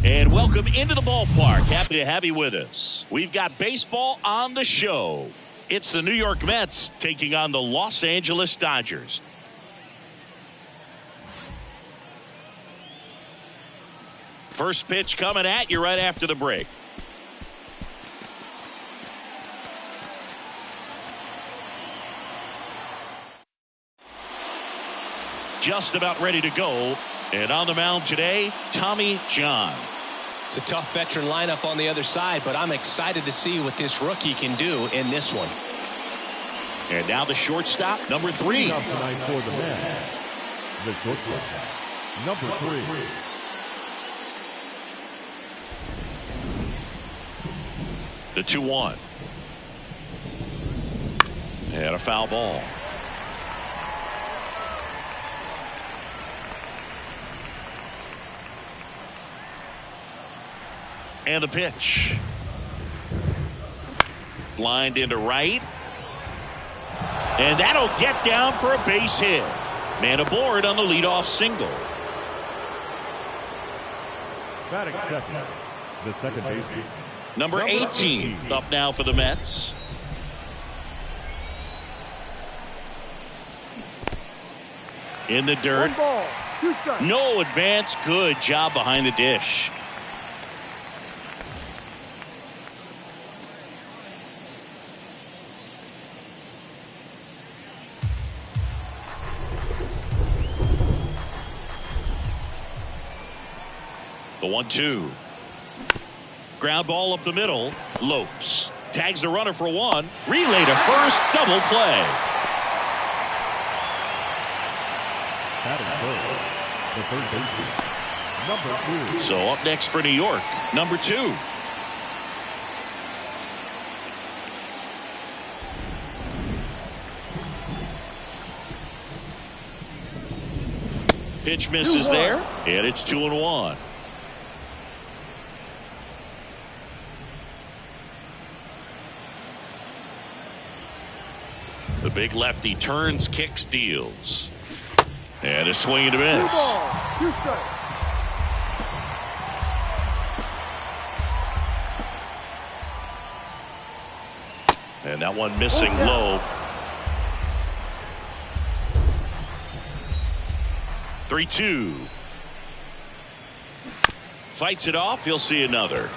And welcome into the ballpark. Happy to have you with us. We've got baseball on the show. It's the New York Mets taking on the Los Angeles Dodgers. First pitch coming at you right after the break. Just about ready to go. And on the mound today, Tommy John. It's a tough veteran lineup on the other side, but I'm excited to see what this rookie can do in this one. And now the shortstop, number 3. Up tonight for the Mets, the shortstop, number 3. The 2-1. And a foul ball. And the pitch. Lined into right. And that'll get down for a base hit. Man aboard on the leadoff single. Batting second, the second baseman. Number 18 up now for the Mets. In the dirt. No advance. Good job behind the dish. The 1-2. Ground ball up the middle. Lopes tags the runner for 1. Relay to first. Double play. The third baseman, number 2. So up next for New York, number 2. Pitch misses there, and it's 2-1. The big lefty turns, kicks, deals. And a swing and a miss. And that one missing low. 3-2. Fights it off. He'll see another.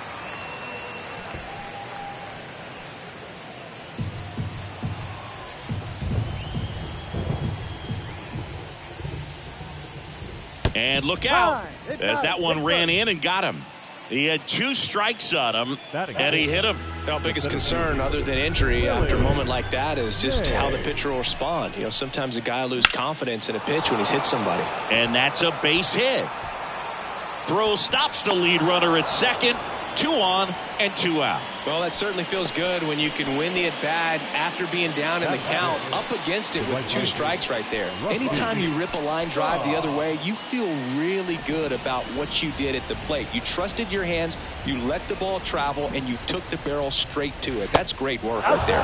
And look out as that one ran in and got him. He had 2 strikes on him, and he hit him. Our biggest concern, other than injury, after a moment like that, is just how the pitcher will respond. You know, sometimes a guy will lose confidence in a pitch when he's hit somebody. And that's a base hit. Throw stops the lead runner at second. 2 on and 2 out. Well, that certainly feels good when you can win the at-bat after being down in the count, up against it with 2 strikes right there. Anytime you rip a line drive the other way, you feel really good about what you did at the plate. You trusted your hands, you let the ball travel, and you took the barrel straight to it. That's great work right there.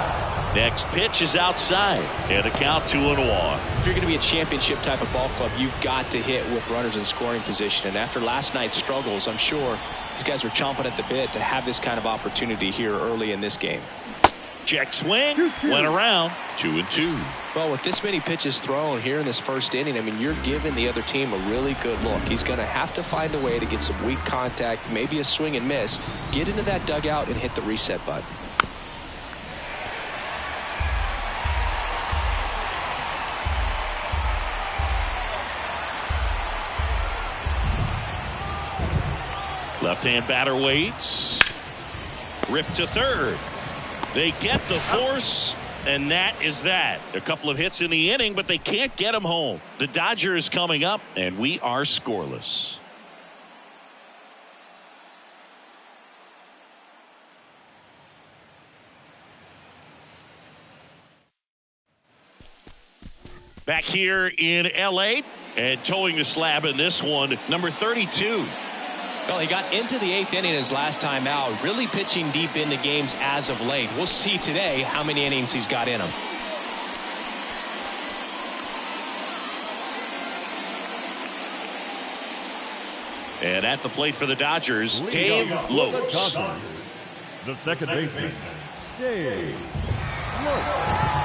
Next pitch is outside, and a count 2-1. If you're going to be a championship type of ball club, you've got to hit with runners in scoring position. And after last night's struggles, I'm sure these guys are chomping at the bit to have this kind of opportunity here early in this game. Check swing, went around, 2-2. Well, with this many pitches thrown here in this first inning, I mean, you're giving the other team a really good look. He's going to have to find a way to get some weak contact, maybe a swing and miss, get into that dugout and hit the reset button. Left-hand batter waits. Rip to third. They get the force, and that is that. A couple of hits in the inning, but they can't get him home. The Dodgers coming up, and we are scoreless. Back here in L.A. and towing the slab in this one, number 32. Well, he got into the 8th inning his last time out, really pitching deep into games as of late. We'll see today how many innings he's got in him. And at the plate for the Dodgers, Dave Lopes. The second baseman, Dave Lopes.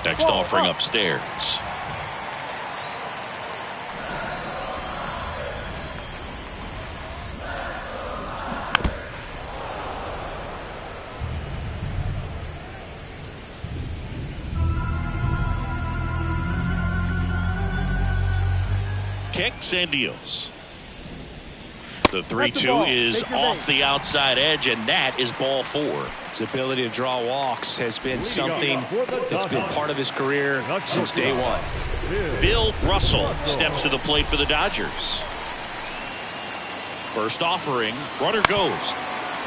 Next offering upstairs. Kicks and deals. The 3-2 is off the outside edge, and that is ball 4. His ability to draw walks has been something that's been part of his career since day one. Bill Russell steps to the plate for the Dodgers. First offering, runner goes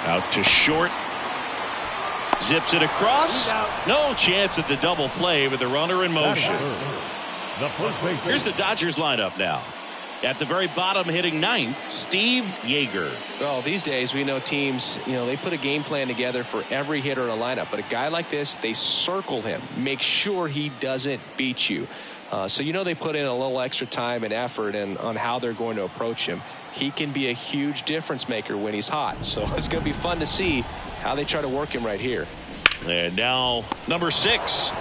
out to short. Zips it across. No chance at the double play with the runner in motion. Here's the Dodgers lineup now. At the very bottom, hitting ninth, Steve Yeager. Well, these days we know teams, they put a game plan together for every hitter in a lineup. But a guy like this, they circle him, make sure he doesn't beat you. So they put in a little extra time and effort on how they're going to approach him. He can be a huge difference maker when he's hot. So it's going to be fun to see how they try to work him right here. And now number 6.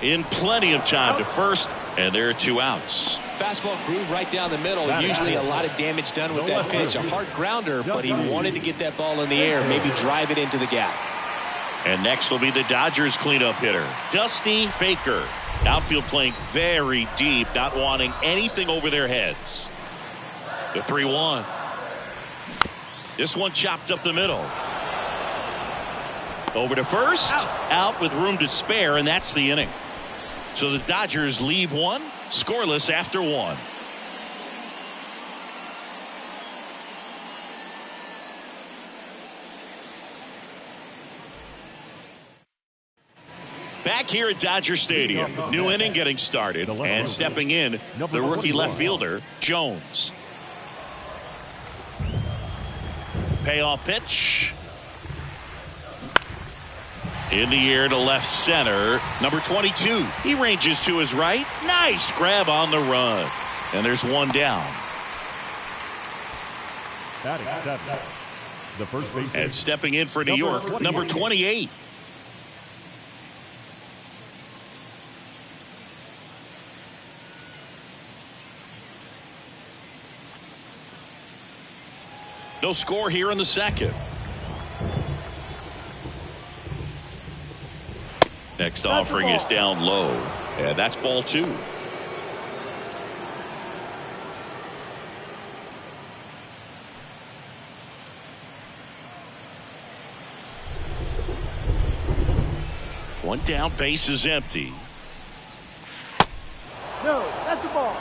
In plenty of time to first, and there are 2 outs. Fastball groove right down the middle. Usually a lot of damage done with that pitch. A hard grounder, but he wanted to get that ball in the air, maybe drive it into the gap. And next will be the Dodgers cleanup hitter, Dusty Baker. Outfield playing very deep, not wanting anything over their heads. The 3-1. This one chopped up the middle. Over to first, out with room to spare, and that's the inning. So the Dodgers leave one, scoreless after 1. Back here at Dodger Stadium, new inning getting started, and stepping in, the rookie left fielder, Jones. Payoff pitch. In the air to left center, number 22. He ranges to his right. Nice grab on the run. And there's 1 down. Batting 7. The first baseman. And stepping in for New York, number 28. No score here in the second. Next offering is down low, and that's ball 2. One down, base is empty. No, that's a ball.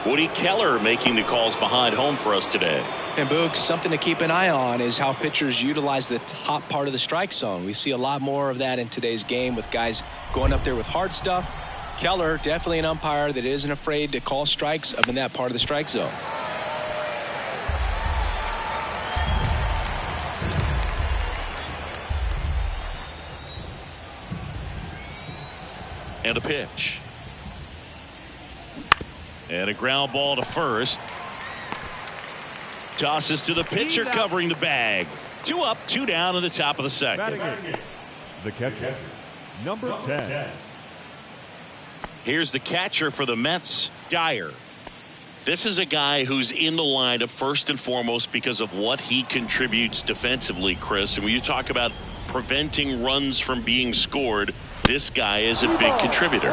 Woody Keller making the calls behind home for us today. And Boog, something to keep an eye on is how pitchers utilize the top part of the strike zone. We see a lot more of that in today's game with guys going up there with hard stuff. Keller, definitely an umpire that isn't afraid to call strikes up in that part of the strike zone. And a pitch. And a ground ball to first. Tosses to the pitcher covering the bag. 2 up, 2 down in the top of the second. The catcher, number 10. Here's the catcher for the Mets, Dyer. This is a guy who's in the lineup first and foremost because of what he contributes defensively, Chris. And when you talk about preventing runs from being scored, this guy is a big contributor.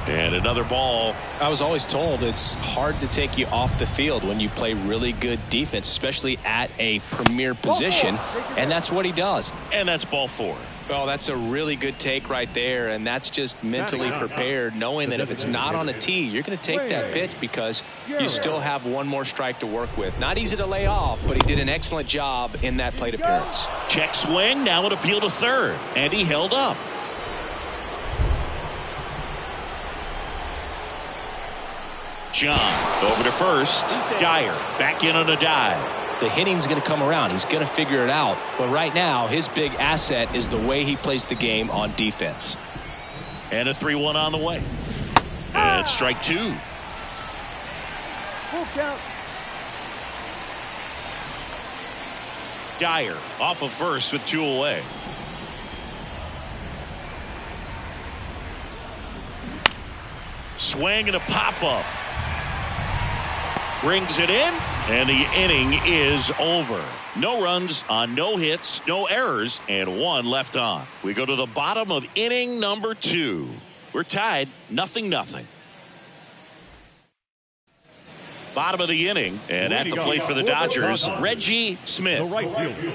And another ball. I was always told it's hard to take you off the field when you play really good defense, especially at a premier position. And that's what he does. And that's ball 4. Well, that's a really good take right there. And that's just mentally prepared, knowing that if it's not on a tee, you're going to take that pitch because you still have one more strike to work with. Not easy to lay off, but he did an excellent job in that plate appearance. Check swing, now an appeal to third. And he held up. John over to first. Dyer back in on a dive. The hitting's going to come around. He's going to figure it out. But right now, his big asset is the way he plays the game on defense. And a 3-1 on the way. And strike 2. Full count. Dyer off of first with 2 away. Swing and a pop-up. Brings it in, and the inning is over. No runs on no hits, no errors, and 1 left on. We go to the bottom of inning number 2. We're tied 0-0. Bottom of the inning, and at the plate for the Dodgers, Reggie Smith. The right fielder,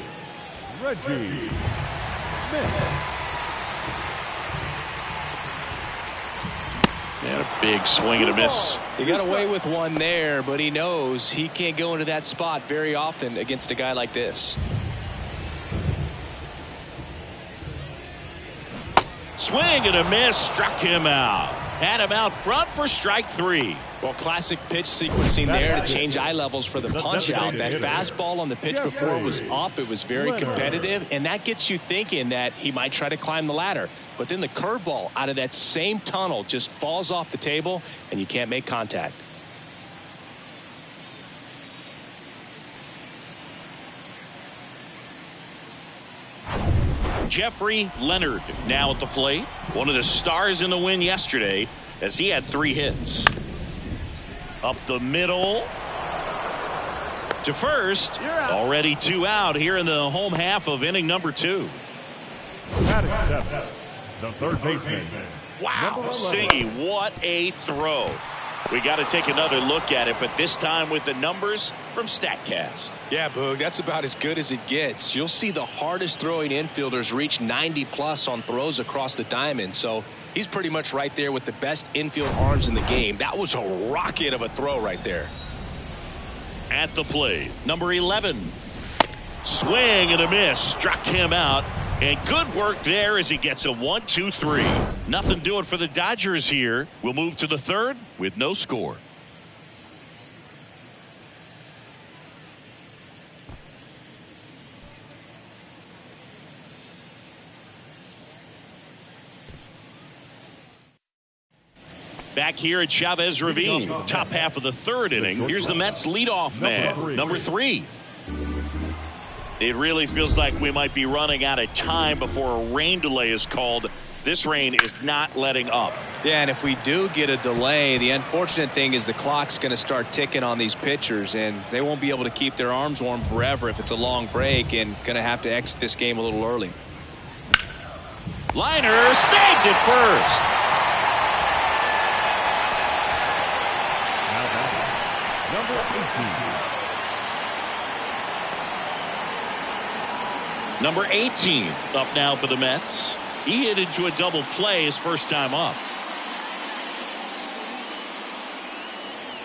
Reggie Smith. And a big swing and a miss. He got away with one there, but he knows he can't go into that spot very often against a guy like this. Swing and a miss, struck him out. Had him out front for strike 3. Well, classic pitch sequencing there to change eye levels for the punch out. That fastball on the pitch before was up. It was very competitive, and that gets you thinking that he might try to climb the ladder. But then the curveball out of that same tunnel just falls off the table, and you can't make contact. Jeffrey Leonard now at the plate. One of the stars in the win yesterday as he had 3 hits. Up the middle to first. Already 2 out here in the home half of inning number 2. Batting 7, the third baseman. Wow, Singy, what a throw. We got to take another look at it, but this time with the numbers from StatCast. Yeah, Boog, that's about as good as it gets. You'll see the hardest throwing infielders reach 90+ on throws across the diamond, so he's pretty much right there with the best infield arms in the game. That was a rocket of a throw right there. At the plate, number 11. Swing and a miss, struck him out. And good work there as he gets a 1-2-3. Nothing doing for the Dodgers here. We'll move to the third with no score. Back here at Chavez Ravine, top half of the third inning. Here's the Mets leadoff man, number 3. It really feels like we might be running out of time before a rain delay is called. This rain is not letting up. Yeah, and if we do get a delay, the unfortunate thing is the clock's going to start ticking on these pitchers, and they won't be able to keep their arms warm forever if it's a long break, and going to have to exit this game a little early. Liner snagged it first. Number 18 up now for the Mets. He hit into a double play his first time up.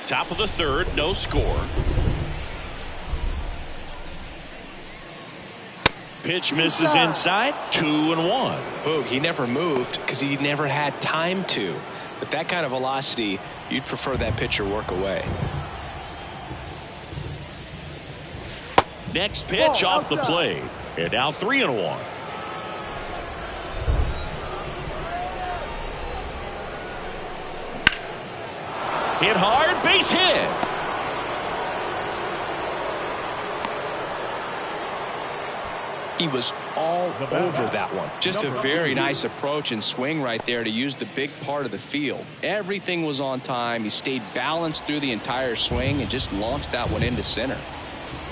Top of the third, no score. Pitch misses inside, 2-1. Boog, he never moved because he never had time to. But that kind of velocity, you'd prefer that pitcher work away. Next pitch off the plate. And now 3-1. Hit hard, base hit. He was all over that one. Just a very nice approach and swing right there to use the big part of the field. Everything was on time. He stayed balanced through the entire swing and just launched that one into center.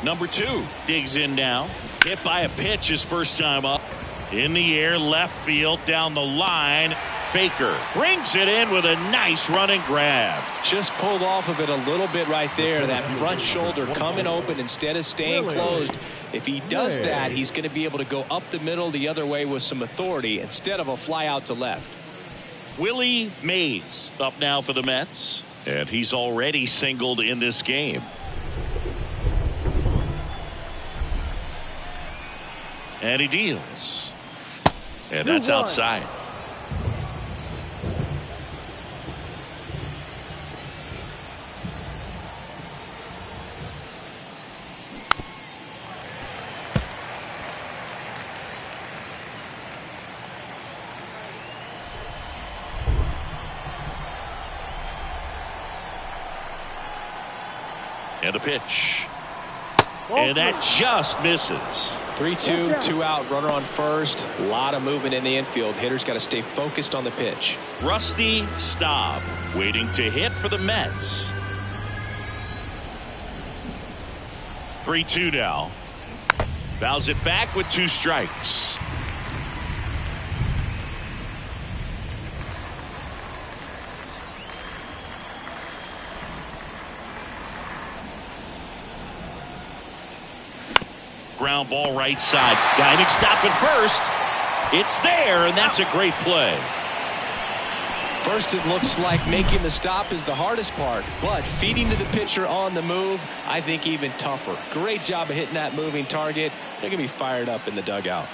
Number 2 digs in now. Hit by a pitch his first time up. In the air, left field, down the line. Baker brings it in with a nice running grab. Just pulled off of it a little bit right there. That front shoulder coming open instead of staying closed. If he does that, he's going to be able to go up the middle the other way with some authority instead of a fly out to left. Willie Mays up now for the Mets. And he's already singled in this game. And he deals. And that's outside. And a pitch. And that just misses. 3-2, 2 out, runner on first. A lot of movement in the infield. Hitter's got to stay focused on the pitch. Rusty Staub waiting to hit for the Mets. 3-2 now. Fouls it back with 2 strikes. Ground ball right side. Guiding stop at first. It's there, and that's a great play. First, it looks like making the stop is the hardest part, but feeding to the pitcher on the move, I think even tougher. Great job of hitting that moving target. They're going to be fired up in the dugout.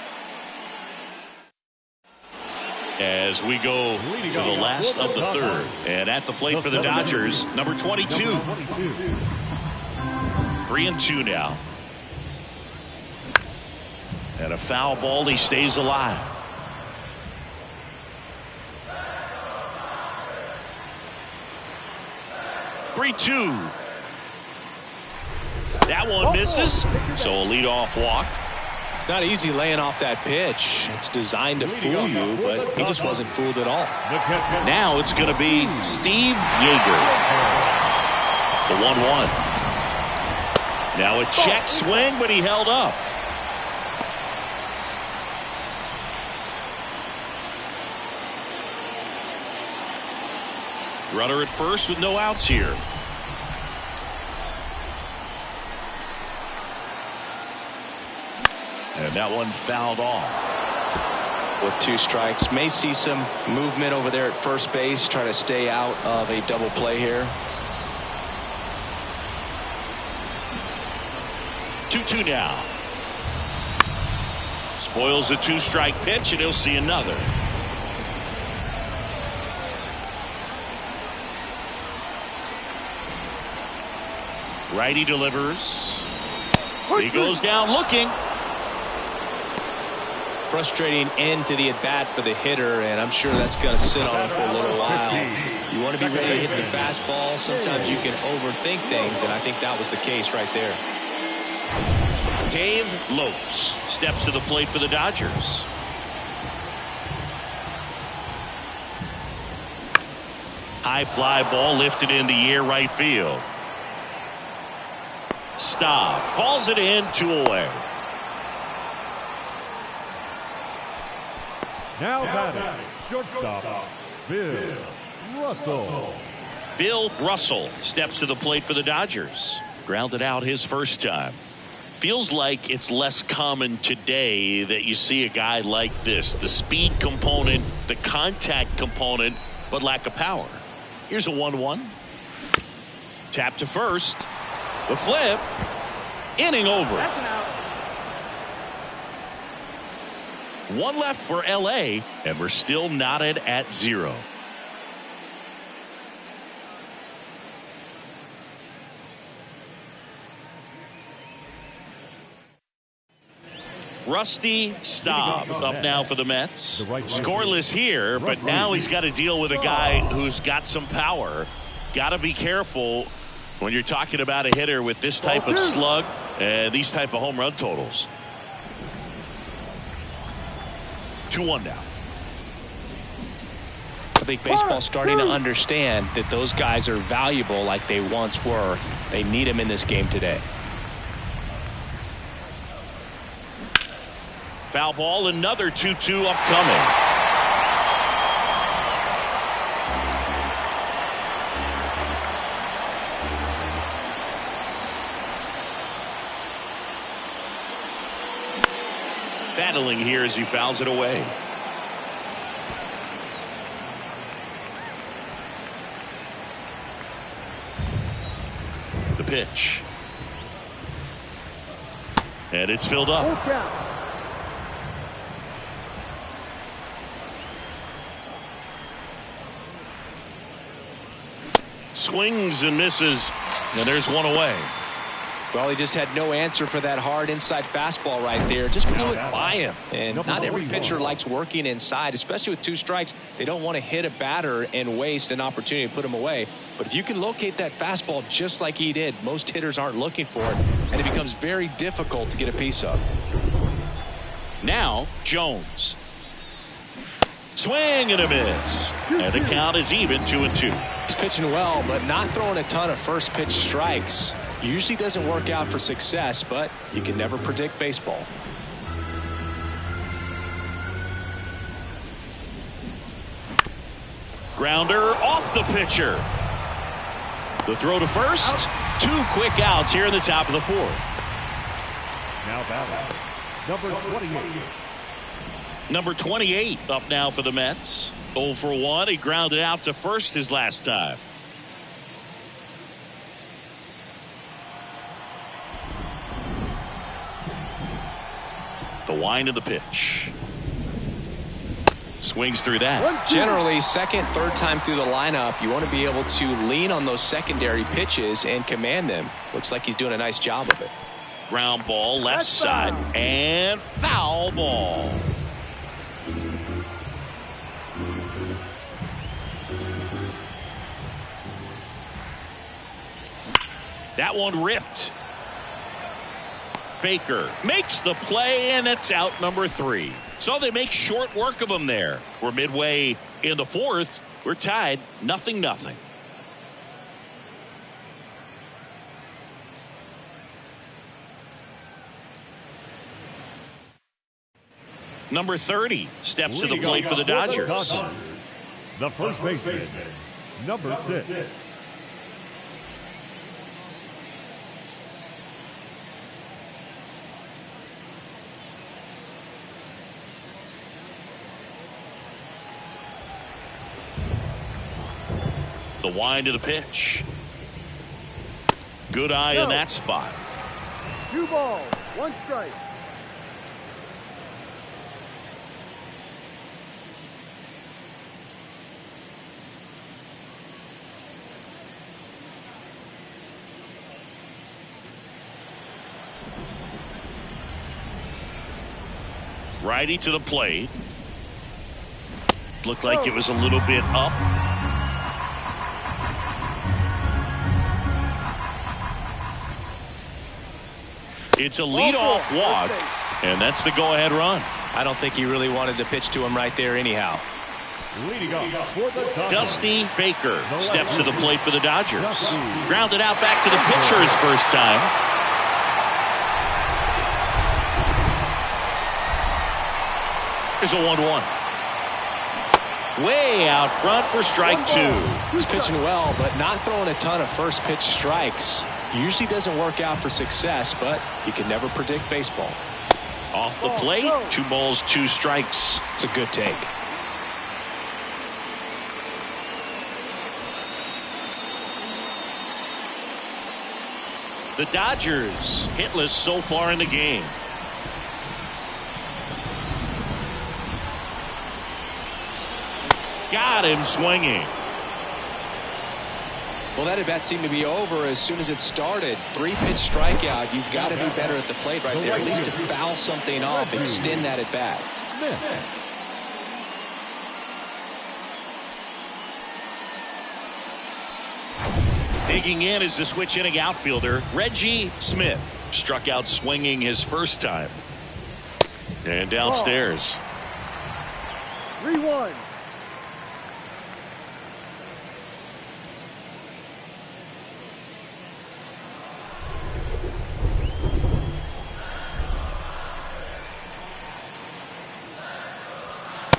As we go to the last of the third, and at the plate for the Dodgers, number 22. 3-2 now. And a foul ball, he stays alive. Three-two. That one misses, so a leadoff walk. It's not easy laying off that pitch. It's designed to fool you, but he just wasn't fooled at all. Now it's going to be Steve Yeager. The 1-1. Now a check swing, but he held up. Runner at first with no outs here. And that one fouled off. With 2 strikes, may see some movement over there at first base, try to stay out of a double play here. 2-2 now. Spoils the 2-strike pitch, and he'll see another. Righty delivers. He goes down looking. Frustrating end to the at-bat for the hitter, and I'm sure that's going to sit on him for a little while. You want to be ready to hit the fastball. Sometimes you can overthink things, and I think that was the case right there. Dave Lopes steps to the plate for the Dodgers. High fly ball lifted in the air right field. Stop. Calls it in, 2 away. Now batting, shortstop, Bill Russell. Bill Russell steps to the plate for the Dodgers. Grounded out his first time. Feels like it's less common today that you see a guy like this. The speed component, the contact component, but lack of power. Here's a 1-1. Tap to first. The flip. Inning over. One left for LA, and we're still knotted at 0. Rusty Staub up now for the Mets. Scoreless here, but now he's got to deal with a guy who's got some power. Got to be careful when you're talking about a hitter with this type of slug and these type of home run totals. 2-1 now. I think baseball's starting to understand that those guys are valuable like they once were. They need them in this game today. Foul ball, another 2-2 upcoming. Battling here as he fouls it away. The pitch. And it's filled up. Swings and misses, and there's one away. Well, he just had no answer for that hard inside fastball right there. Just blew it by him. And not every pitcher likes working inside, especially with 2 strikes. They don't want to hit a batter and waste an opportunity to put him away. But if you can locate that fastball just like he did, most hitters aren't looking for it, and it becomes very difficult to get a piece of. Now, Jones. Swing and a miss. And the count is even 2-2. He's pitching well, but not throwing a ton of first pitch strikes. Usually doesn't work out for success, but you can never predict baseball. Grounder off the pitcher. The throw to first. 2 quick outs here in the top of the 4th. Now batting, number 28. Number 28 up now for the Mets. 0 for 1. He grounded out to first his last time. The wind of the pitch. Swings through that. Generally, second, third time through the lineup, you want to be able to lean on those secondary pitches and command them. Looks like he's doing a nice job of it. Ground ball left side and foul ball. That one ripped. Baker makes the play, and it's out number 3. So they make short work of him there. We're midway in the 4th. We're tied 0-0. Number 30 steps to the plate for the Dodgers. The first baseman, number 6. The wind of the pitch. Good eye in that spot. 2 balls, 1 strike. Righty to the plate. Looked like it was a little bit up. It's a leadoff walk, and that's the go-ahead run. I don't think he really wanted to pitch to him right there anyhow. Leading off for the Dodgers, Dusty Baker steps to the plate for the Dodgers. Grounded out back to the pitcher his first time. There's a 1-1. Way out front for strike 2. He's pitching well, but not throwing a ton of first pitch strikes. Usually doesn't work out for success, but you can never predict baseball. Off the plate, 2 balls, 2 strikes. It's a good take. The Dodgers hitless so far in the game. Got him swinging. Well, that at bat seemed to be over as soon as it started. 3-pitch strikeout. You've got to be better at the plate right there, at least to foul something off, extend that at bat. Digging in is the switch inning outfielder Reggie Smith. Struck out swinging his first time. And downstairs. 3-1.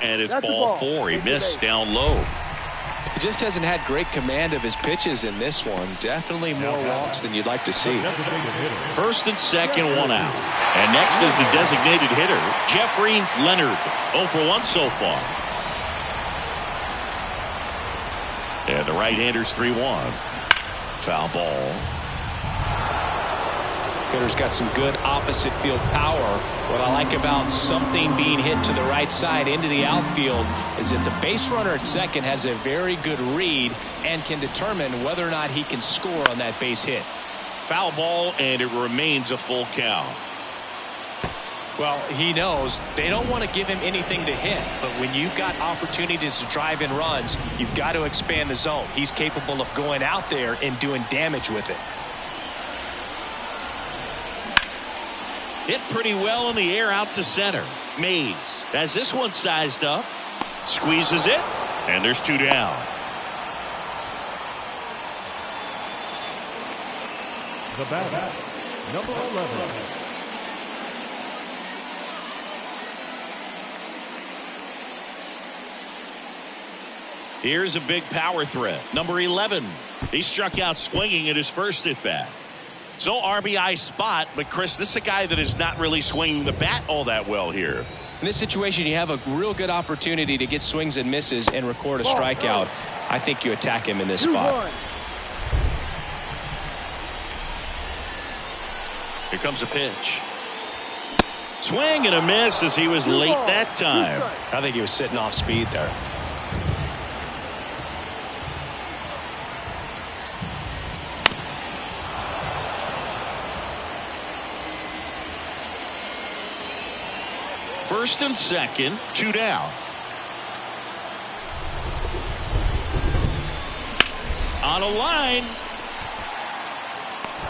And it's ball 4. He missed down low. He just hasn't had great command of his pitches in this one. Definitely more walks than you'd like to see. First and second, 1 out. And next is the designated hitter, Jeffrey Leonard. 0 for 1 so far. And the right-hander's 3-1. Foul ball. Hitter's got some good opposite field power. What I like about something being hit to the right side into the outfield is that the base runner at second has a very good read and can determine whether or not he can score on that base hit. Foul ball, and it remains a full count. Well, he knows they don't want to give him anything to hit, but when you've got opportunities to drive in runs, you've got to expand the zone. He's capable of going out there and doing damage with it. Hit pretty well in the air out to center. Mays has this one sized up, squeezes it, and there's 2 down. The batter, number 11. Here's a big power threat. Number 11. He struck out swinging at his first at bat. So RBI spot, but Chris, this is a guy that is not really swinging the bat all that well here. In this situation, you have a real good opportunity to get swings and misses and record a strikeout. I think you attack him in this spot. Here comes a pitch. Swing and a miss as he was late that time. I think he was sitting off speed there. First and second, 2 down. On a line.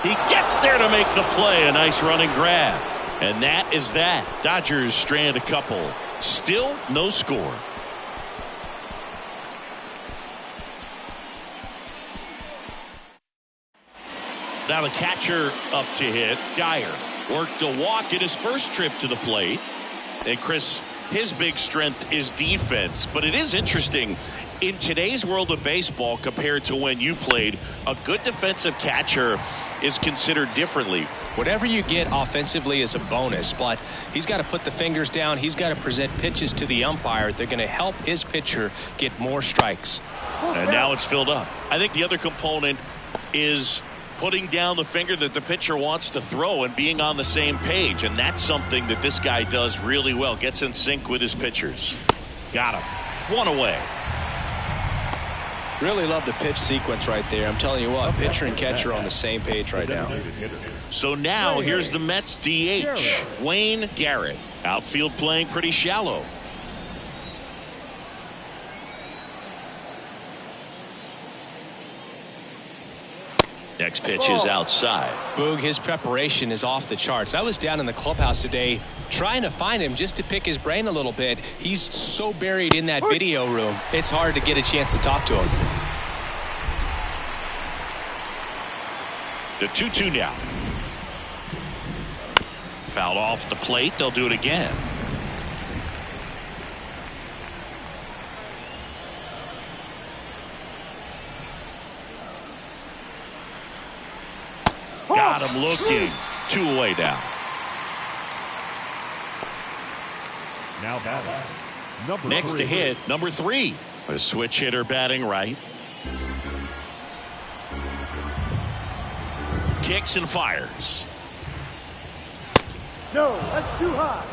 He gets there to make the play. A nice running grab. And that is that. Dodgers strand a couple. Still no score. Now the catcher up to hit. Dyer worked a walk at his first trip to the plate. And Chris, his big strength is defense. But it is interesting. In today's world of baseball compared to when you played, a good defensive catcher is considered differently. Whatever you get offensively is a bonus, but he's got to put the fingers down. He's got to present pitches to the umpire. They're going to help his pitcher get more strikes. And now it's filled up. I think the other component is putting down the finger that the pitcher wants to throw and being on the same page. And that's something that this guy does really well. Gets in sync with his pitchers. Got him. 1 away. Really love the pitch sequence right there. I'm telling you what, pitcher and catcher are on the same page right now. So now here's the Mets DH, Wayne Garrett. Outfield playing pretty shallow. Next pitch is outside. Boog, his preparation is off the charts. I was down in the clubhouse today trying to find him just to pick his brain a little bit. He's so buried in that video room, it's hard to get a chance to talk to him. The 2-2 now. Fouled off the plate. They'll do it again. Got him looking. 2 away now. Now batting. Number Next 3. to hit, number 3. A switch hitter batting right. Kicks and fires. No, that's too high.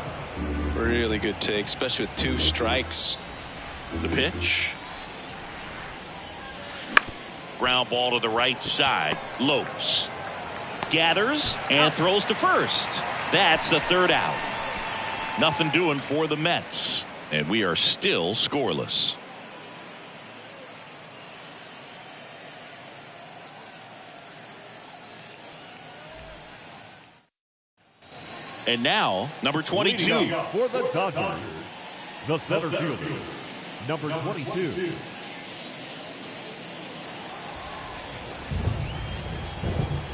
Really good take, especially with 2 strikes. The pitch. Ground ball to the right side. Lopes. Gathers and throws to first. That's the 3rd out. Nothing doing for the Mets. And we are still scoreless. And now, number 22. For the Dodgers, the center fielder, number 22.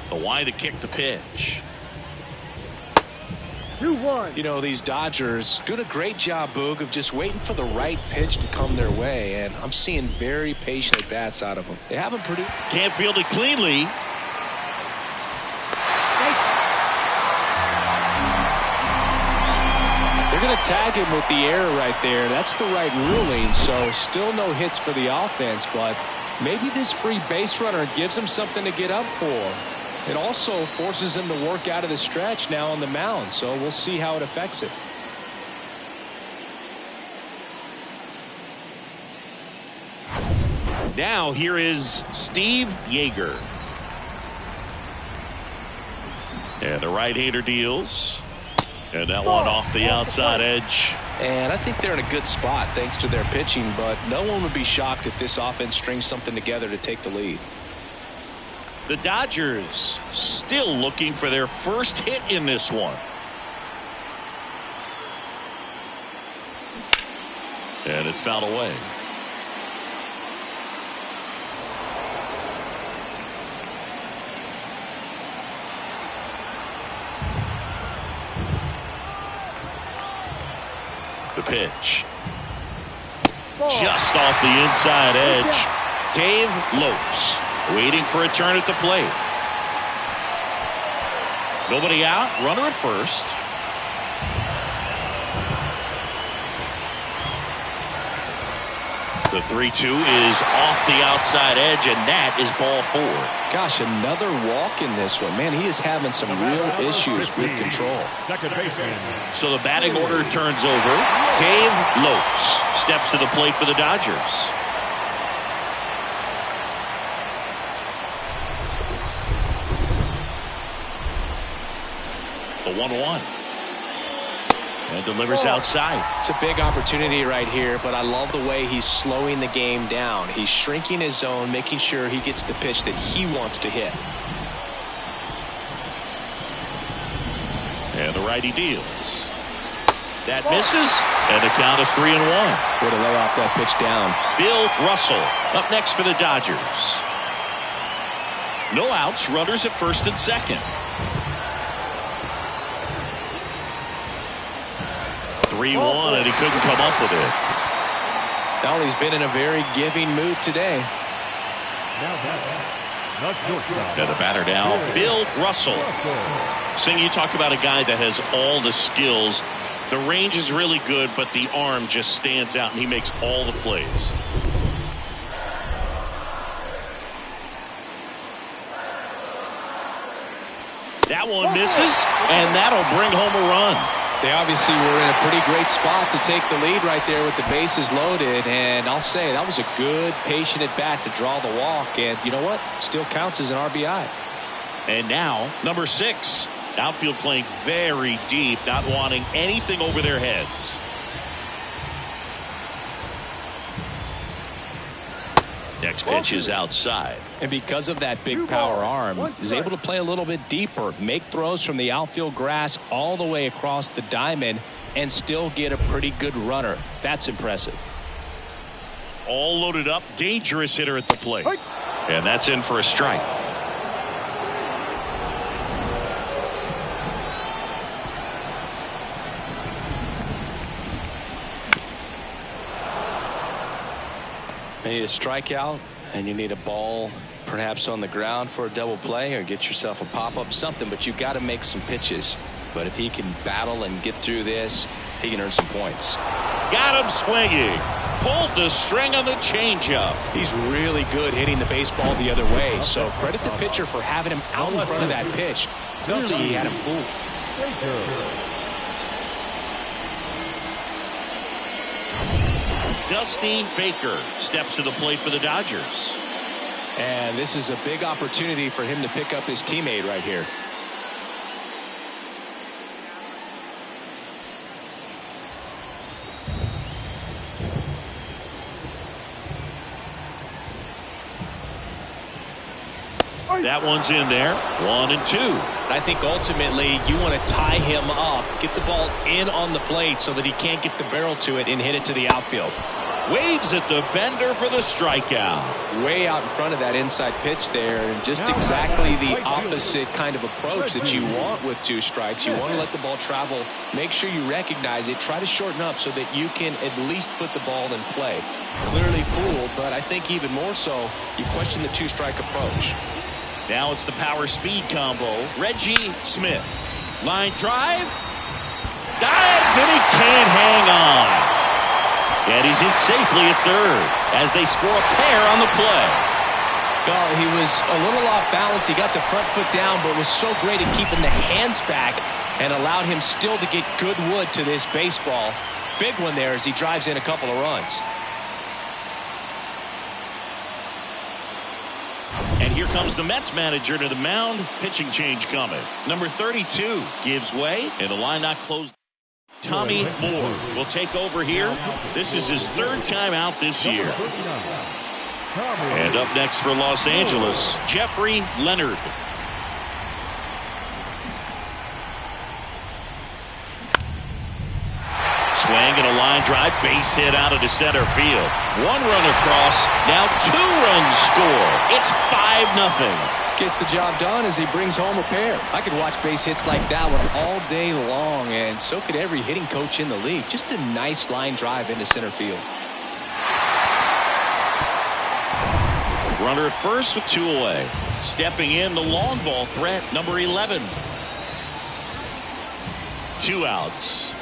The wide to kick the pitch. 2-1. You know, these Dodgers doing a great job, Boog, of just waiting for the right pitch to come their way, and I'm seeing very patient at-bats out of them. They haven't produced. Can't field it cleanly. They're going to tag him with the error right there. That's the right ruling, so still no hits for the offense, but maybe this free base runner gives him something to get up for. It also forces him to work out of the stretch now on the mound, so we'll see how it affects it. Now here is Steve Yeager. Yeah, the right-hander deals. And that one off the outside edge. And I think they're in a good spot thanks to their pitching, but no one would be shocked if this offense strings something together to take the lead. The Dodgers still looking for their first hit in this one. And it's fouled away. The pitch. Just off the inside edge. Dave Lopes waiting for a turn at the plate. Nobody out. Runner at first. The 3-2 is off the outside edge, and that is ball 4. Gosh, another walk in this one. Man, he is having some real issues with control. So the batting order turns over. Dave Lopes steps to the plate for the Dodgers. The 1-1. And delivers outside. It's a big opportunity right here, but I love the way he's slowing the game down. He's shrinking his zone, making sure he gets the pitch that he wants to hit. And the righty deals. That misses, and the count is 3-1. Way to lay off that pitch down. Bill Russell up next for the Dodgers. No outs, runners at first and second. 3-1, and he couldn't come up with it. Well, he's been in a very giving mood today. And the batter now, Bill Russell. Sing, you talk about a guy that has all the skills. The range is really good, but the arm just stands out, and he makes all the plays. That one misses, and that'll bring home a run. They obviously were in a pretty great spot to take the lead right there with the bases loaded, and I'll say that was a good, patient at bat to draw the walk, and you know what? Still counts as an RBI. And now, number 6. Outfield playing very deep, not wanting anything over their heads. Next pitch is outside. And because of that big power arm, he's able to play a little bit deeper, make throws from the outfield grass all the way across the diamond, and still get a pretty good runner. That's impressive. All loaded up, dangerous hitter at the plate. And that's in for a strike. You need a strikeout, and you need a ball perhaps on the ground for a double play, or get yourself a pop-up, something, but you got to make some pitches. But if he can battle and get through this, he can earn some points. Got him swinging. Pulled the string on the changeup. He's really good hitting the baseball the other way, so credit the pitcher for having him out in front of that pitch. Clearly he had him fooled. Dusty Baker steps to the plate for the Dodgers. And this is a big opportunity for him to pick up his teammate right here. That one's in there. 1-2. I think ultimately you want to tie him up, get the ball in on the plate so that he can't get the barrel to it and hit it to the outfield. Waves at the bender for the strikeout. Way out in front of that inside pitch there, and just exactly the opposite kind of approach that you want with 2 strikes. You want to let the ball travel, make sure you recognize it, try to shorten up so that you can at least put the ball in play. Clearly fooled, but I think even more so, you question the 2-strike approach. Now it's the power speed combo. Reggie Smith. Line drive. Dives, and he can't hang on. And he's in safely at third as they score a pair on the play. Well, he was a little off balance. He got the front foot down, but was so great at keeping the hands back and allowed him still to get good wood to this baseball. Big one there as he drives in a couple of runs. And here here comes the Mets manager to the mound. Pitching change coming. Number 32 gives way, and the line not closed. Tommy Moore will take over here. This is his third time out this year. And up next for Los Angeles, Jeffrey Leonard. Swing and a line drive, base hit out of the center field. One run across, now 2 runs score. It's 5-0. Gets the job done as he brings home a pair. I could watch base hits like that one all day long, and so could every hitting coach in the league. Just a nice line drive into center field. Runner at first with 2 away. Stepping in, the long ball threat, number 11. 2 outs.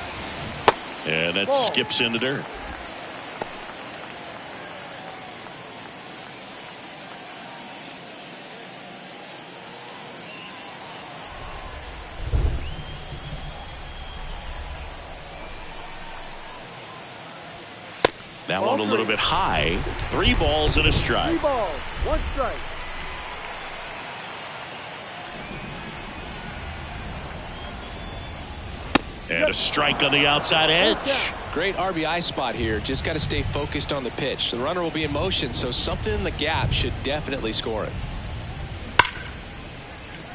And that skips in the dirt. That one a little bit high. 3 balls and a strike. 3 balls, 1 strike. And a strike on the outside edge. Great RBI spot here. Just got to stay focused on the pitch. The runner will be in motion, so something in the gap should definitely score it.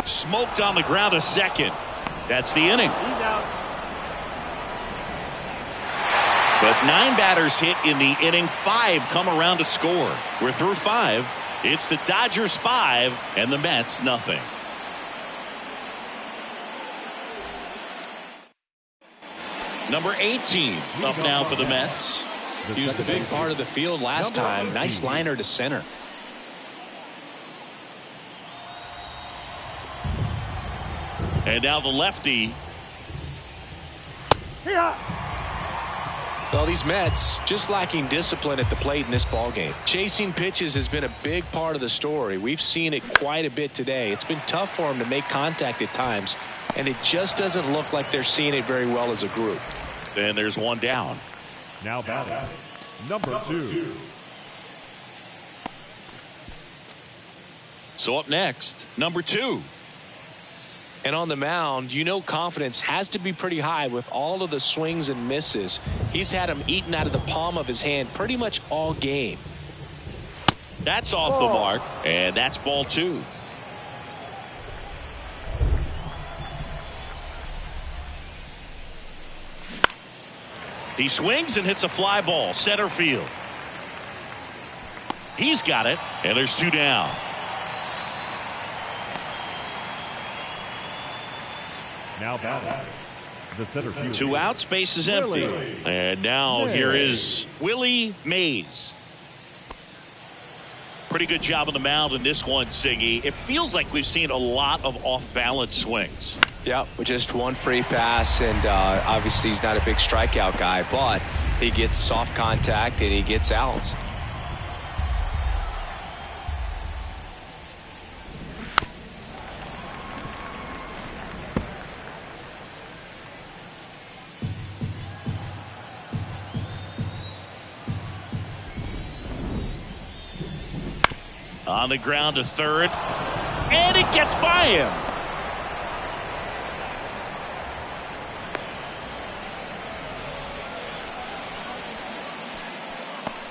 Smoked on the ground a second. That's the inning. He's out. But 9 batters hit in the inning. 5 come around to score. We're through 5. It's the Dodgers 5 and the Mets nothing. Number 18 up now for the Mets. He was the big part of the field last time. Nice liner to center. And now the lefty. Well, these Mets just lacking discipline at the plate in this ballgame. Chasing pitches has been a big part of the story. We've seen it quite a bit today. It's been tough for them to make contact at times, and it just doesn't look like they're seeing it very well as a group. And there's one down. Now batting, number 2. So up next, number 2. And on the mound, you know confidence has to be pretty high with all of the swings and misses. He's had them eaten out of the palm of his hand pretty much all game. That's off the mark, and that's ball 2. He swings and hits a fly ball, center field. He's got it, and there's 2 down. Now batting, the center field. 2 outs, base is empty. And now here is Willie Mays. Pretty good job on the mound in this one, Siggy. It feels like we've seen a lot of off-balance swings. Yep, with just 1 free pass, and obviously he's not a big strikeout guy, but he gets soft contact and he gets outs. On the ground to third, and it gets by him.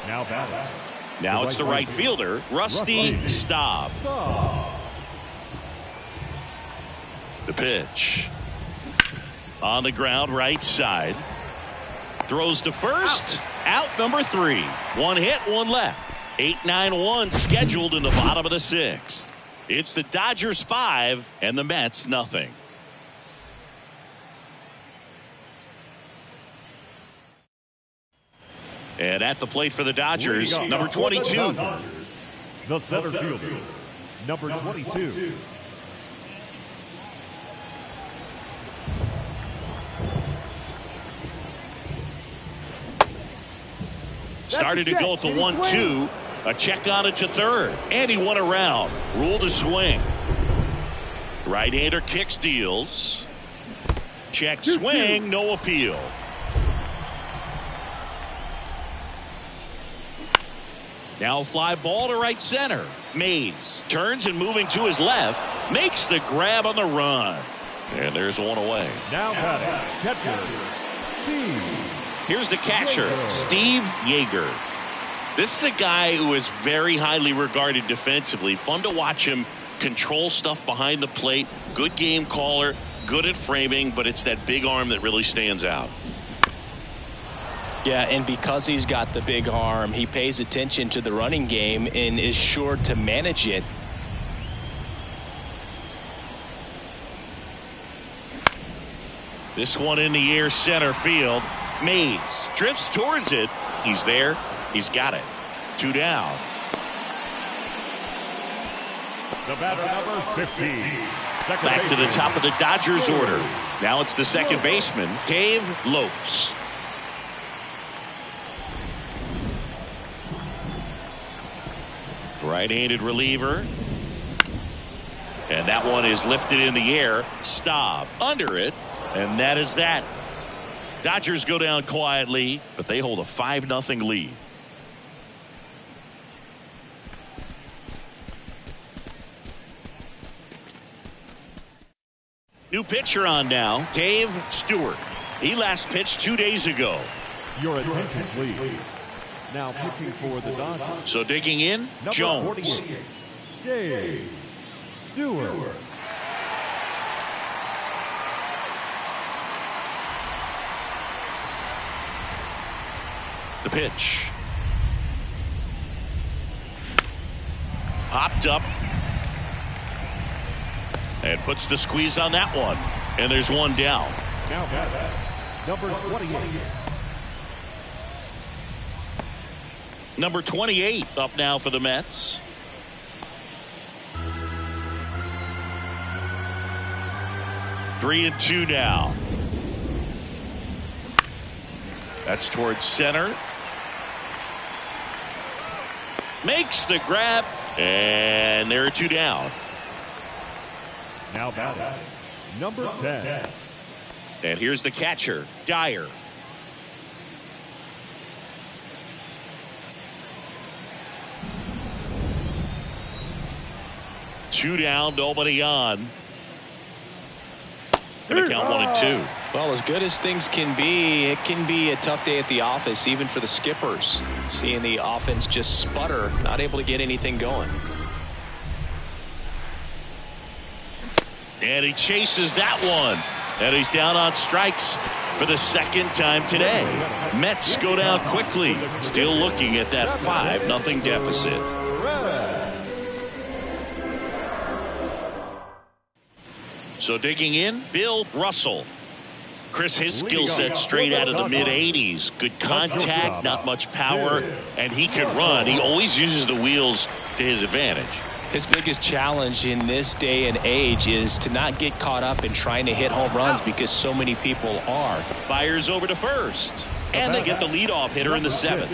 Now batting. Now it's the right fielder, Rusty Staub. The pitch. On the ground, right side. Throws to first. Out number 3. 1 hit, 1 left. 8-9-1 scheduled in the bottom of the 6th. It's the Dodgers 5 and the Mets nothing. And at the plate for the Dodgers, number 22. The center fielder, number 22. Started to go at the 1-2. A check on it to third. And he won around. Rule to swing. Right-hander kicks, deals. Check, swing, no appeal. Now fly ball to right center. Mays turns and moving to his left. Makes the grab on the run. And there's one away. Now batting, catcher, Steve. Here's the catcher, Steve Yeager. This is a guy who is very highly regarded defensively. Fun to watch him control stuff behind the plate. Good game caller, good at framing, but it's that big arm that really stands out. Yeah, and because he's got the big arm, he pays attention to the running game and is sure to manage it. This one in the air, center field. Mays drifts towards it. He's there. He's got it. 2 down. The batter, number 15. Back to the top of the Dodgers order. Now it's the second baseman, Dave Lopes. Right-handed reliever. And that one is lifted in the air. Staub under it. And that is that. Dodgers go down quietly, but they hold a 5-0 lead. New pitcher on now, Dave Stewart. He last pitched 2 days ago. Your attention, please. Now pitching for the Dodgers. So digging in, Number Jones. 48, Dave Stewart. The pitch. Popped up. And puts the squeeze on that one. And there's one down. Now number 28. Number 28 up now for the Mets. Three and 2 now. That's towards center. Makes the grab. And there are 2 down. Now batting, number 10. And here's the catcher, Dyer. Two down, nobody on. Gonna count 1 and 2. Well, as good as things can be, it can be a tough day at the office, even for the skippers. Seeing the offense just sputter, not able to get anything going. And he chases that one. And he's down on strikes for the second time today. Mets go down quickly. Still looking at that 5-0 deficit. So digging in, Bill Russell. Chris, his skill set straight out of the mid-80s. Good contact, not much power, and he can run. He always uses the wheels to his advantage. His biggest challenge in this day and age is to not get caught up in trying to hit home runs because so many people are. Fires over to first. And they get the leadoff hitter in the 7th.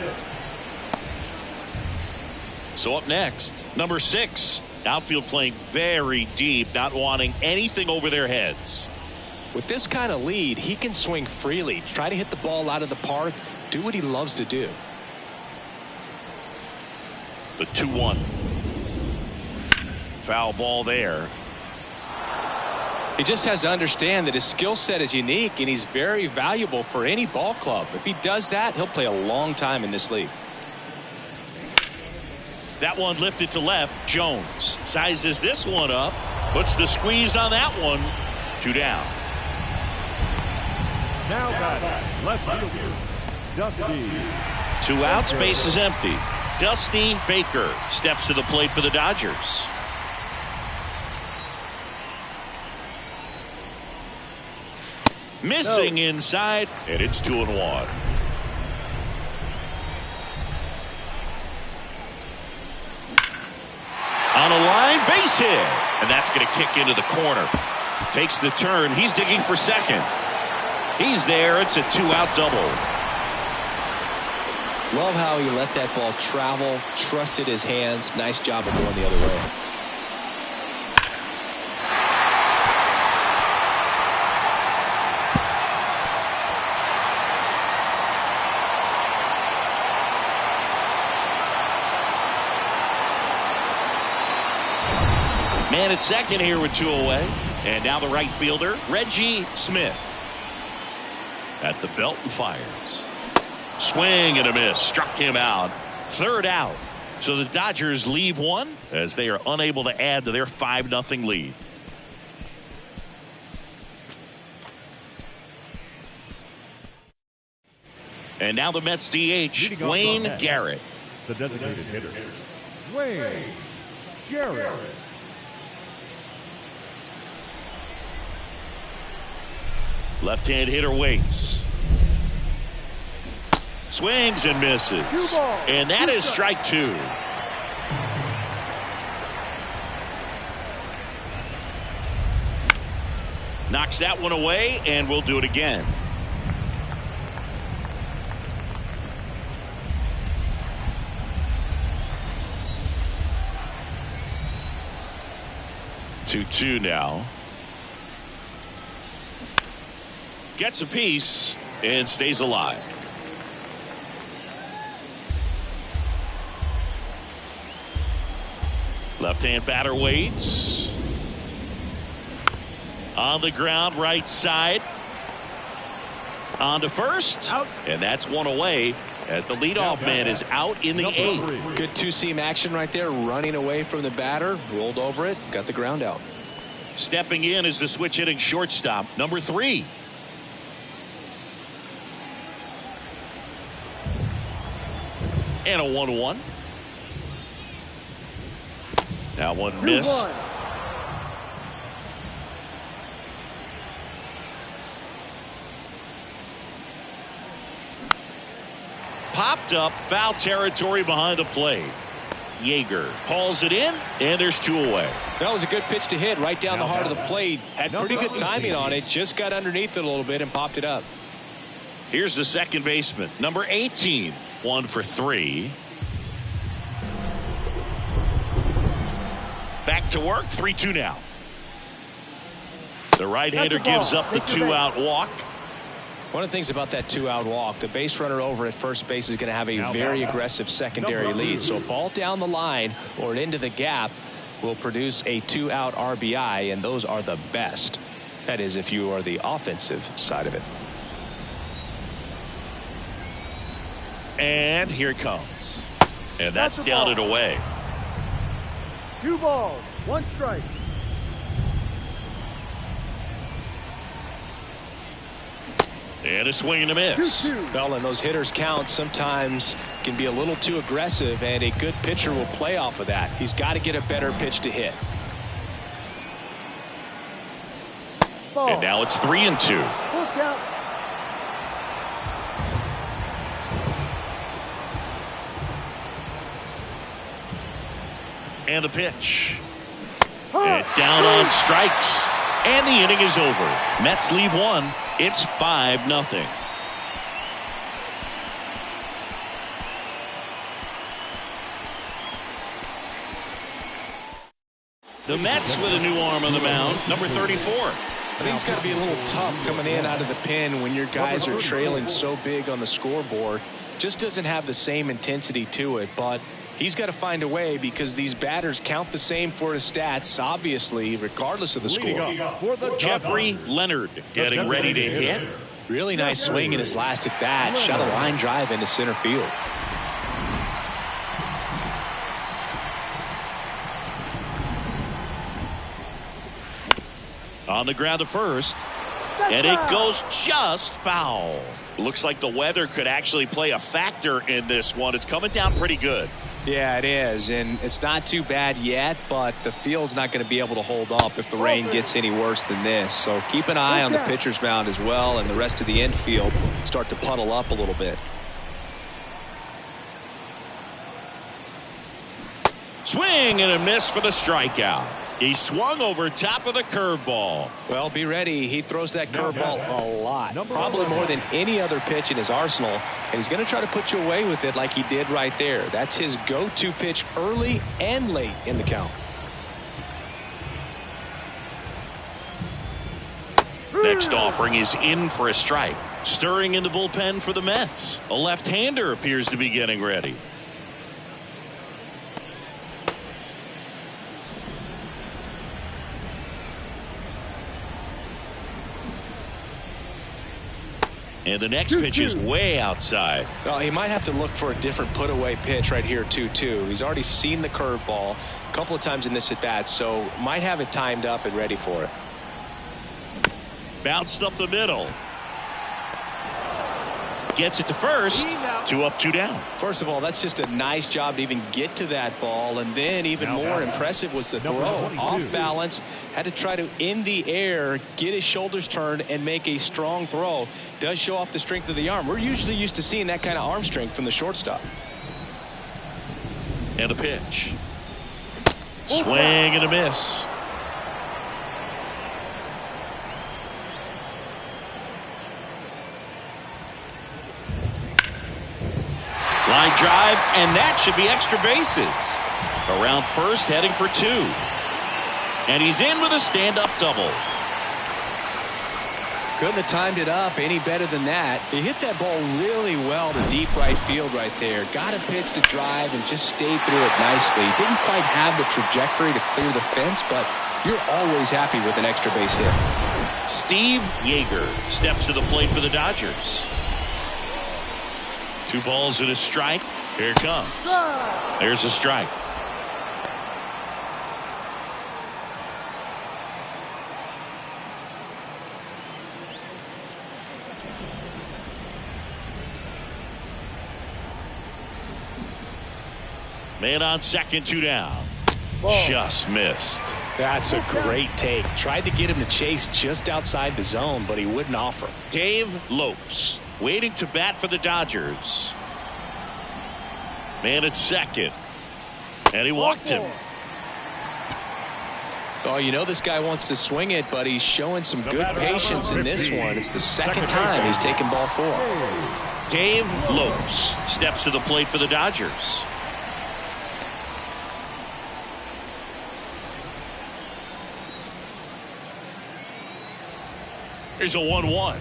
So up next, number 6. Outfield playing very deep, not wanting anything over their heads. With this kind of lead, he can swing freely, try to hit the ball out of the park, do what he loves to do. The 2-1. Foul ball there. He just has to understand that his skill set is unique and he's very valuable for any ball club. If he does that, he'll play a long time in this league. That one lifted to left. Jones sizes this one up. Puts the squeeze on that one. 2 down. Now batting, left fielder, Dusty. 2 outs, base is empty. Dusty Baker steps to the plate for the Dodgers. Missing inside, and it's 2-1. On a line, base hit. And that's going to kick into the corner. Takes the turn. He's digging for second. He's there. It's a 2-out double. Love how he let that ball travel, trusted his hands. Nice job of going the other way. man at second here with 2 away. And now the right fielder, Reggie Smith. At the belt and fires. Swing and a miss. Struck him out. 3rd out. So the Dodgers leave one as they are unable to add to their 5-0 lead. And now the Mets DH, Wayne Garrett. The designated hitter, Wayne Garrett. Left-hand hitter waits. Swings and misses. And that is strike 2. Knocks that one away, and we'll do it again. Two now. Gets a piece and stays alive. Left-hand batter waits. On the ground, right side. On to first. Out. And that's one away as the leadoff man is out in the 8th. Good two-seam action right there, running away from the batter, rolled over it, got the ground out. Stepping in is the switch hitting shortstop, number 3. And a 1-1. That one missed. 2-1. Popped up, foul territory behind the plate. Yeager hauls it in, and there's 2 away. That was a good pitch to hit right down the heart of the plate. Had pretty good timing on it, just got underneath it a little bit and popped it up. Here's the second baseman, number 18. 1 for 3. Back to work, 3-2 now. The right-hander gives up the 2-out walk. One of the things about that 2-out walk, the base runner over at first base is going to have a very aggressive secondary lead. So a ball down the line or into the gap will produce a 2-out RBI, and those are the best. That is, if you are the offensive side of it. And here it comes. And that's down and away. 2 balls, 1 strike. And a swing and a miss. 2-2. Well, and those hitters count sometimes can be a little too aggressive, and a good pitcher will play off of that. He's got to get a better pitch to hit. Ball. And now it's 3-2. Full count. And the pitch. And down on strikes. And the inning is over. Mets leave one. It's 5-0. The Mets with a new arm on the mound, number 34. I think it's got to be a little tough coming in out of the pen when your guys are trailing so big on the scoreboard. Just doesn't have the same intensity to it, but he's got to find a way because these batters count the same for his stats, obviously, regardless of the score. Jeffrey Leonard getting ready to hit. Really nice swing in his last at bat. Shot a line drive into center field. On the ground to first. And it goes just foul. Looks like the weather could actually play a factor in this one. It's coming down pretty good. Yeah, it is, and it's not too bad yet, but the field's not going to be able to hold up if the rain gets any worse than this. So keep an eye on the pitcher's mound as well, and the rest of the infield start to puddle up a little bit. Swing and a miss for the strikeout. He swung over top of the curveball. Well, be ready. He throws that curveball a lot, probably more than any other pitch in his arsenal, and he's going to try to put you away with it like he did right there. That's his go-to pitch early and late in the count. Next offering is in for a strike. Stirring in the bullpen for the Mets. A left-hander appears to be getting ready. And the next pitch is way outside. Well, he might have to look for a different put-away pitch right here, 2-2. He's already seen the curveball a couple of times in this at-bat, so might have it timed up and ready for it. Bounced up the middle. Gets it to first. 2 up, 2 down. First of all, that's just a nice job to even get to that ball, and then even more impressive was the throw. Off balance, had to try to in the air, get his shoulders turned, and make a strong throw. Does show off the strength of the arm. We're usually used to seeing that kind of arm strength from the shortstop. And a pitch. Swing and a miss. Line drive, and that should be extra bases. Around first, heading for 2. And he's in with a stand-up double. Couldn't have timed it up any better than that. He hit that ball really well to deep right field right there. Got a pitch to drive and just stayed through it nicely. Didn't quite have the trajectory to clear the fence, but you're always happy with an extra base hit. Steve Yeager steps to the plate for the Dodgers. 2 balls and a strike. Here it comes. There's a strike. Man on second, 2 down. Just missed. That's a great take. Tried to get him to chase just outside the zone, but he wouldn't offer. Dave Lopes waiting to bat for the Dodgers. Man at second. And he walked him. Oh, you know this guy wants to swing it, but he's showing some good patience in this one. It's the second time he's taken ball 4. Dave Lopes steps to the plate for the Dodgers. Here's a 1-1.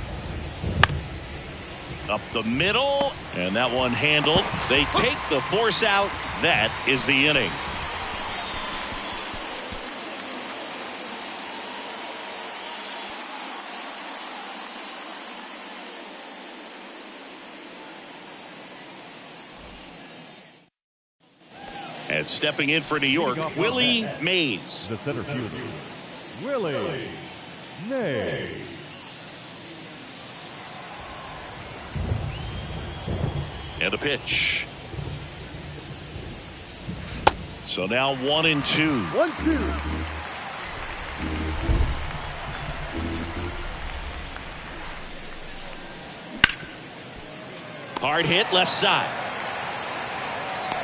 Up the middle, and that one handled. They take the force out. That is the inning. And stepping in for New York, Willie Mays. The center fielder, Willie Mays. And a pitch. So now 1-2. 1-2. Hard hit left side.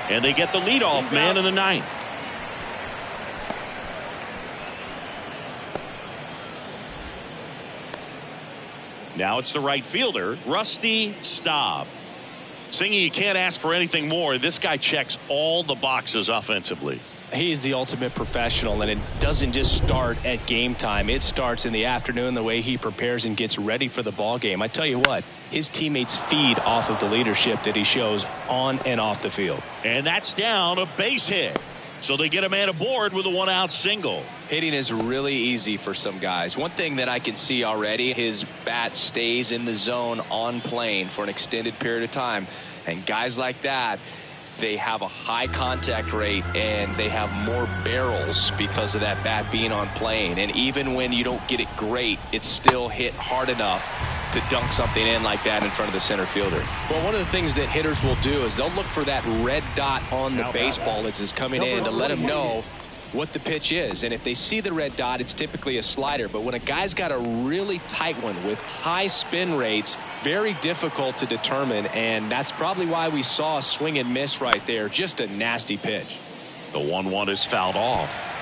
And they get the leadoff man in the 9th. Now it's the right fielder, Rusty Staub. Singy, you can't ask for anything more. This guy checks all the boxes offensively. He's the ultimate professional, and it doesn't just start at game time. It starts in the afternoon, the way he prepares and gets ready for the ball game. I tell you what, his teammates feed off of the leadership that he shows on and off the field. And that's down, a base hit. So they get a man aboard with a 1-out single. Hitting is really easy for some guys. One thing that I can see already, his bat stays in the zone on plane for an extended period of time. And guys like that, they have a high contact rate and they have more barrels because of that bat being on plane. And even when you don't get it great, it's still hit hard enough to dunk something in like that in front of the center fielder. Well, one of the things that hitters will do is they'll look for that red dot on the baseball as it's coming in to let them know what the pitch is. And if they see the red dot, it's typically a slider. But when a guy's got a really tight one with high spin rates, very difficult to determine. And that's probably why we saw a swing and miss right there. Just a nasty pitch. The 1-1 is fouled off.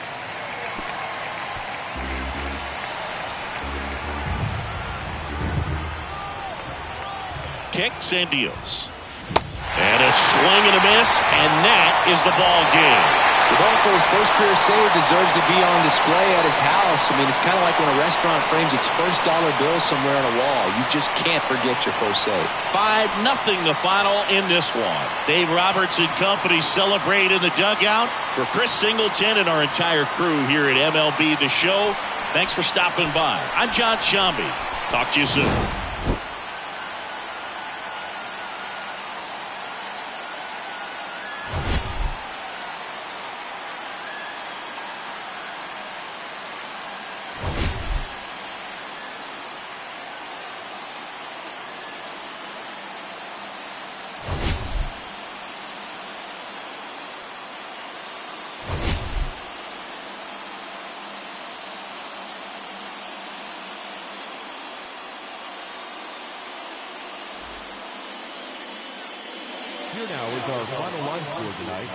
Kicks and deals. And a swing and a miss, and that is the ball game. The ball for his first career save deserves to be on display at his house. I mean, it's kind of like when a restaurant frames its first dollar bill somewhere on a wall. You just can't forget your first save. 5-0 the final in this one. Dave Roberts and company celebrate in the dugout. For Chris Singleton and our entire crew here at MLB The Show, thanks for stopping by. I'm John Shambi. Talk to you soon. Here now is our final line score tonight.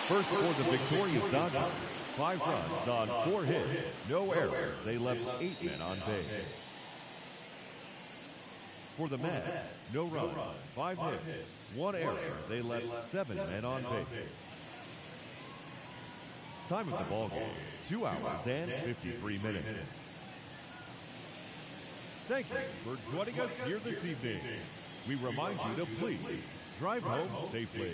First for the victorious Dodgers, 5 runs on 4 hits, no errors. They left 8 men on base. For the Mets, no runs, 5 hits, 1 error. They left 7 men on base. Time of the ball game, 2 hours and 53 minutes. Thank you for joining us here this evening. We remind you to please drive home safely.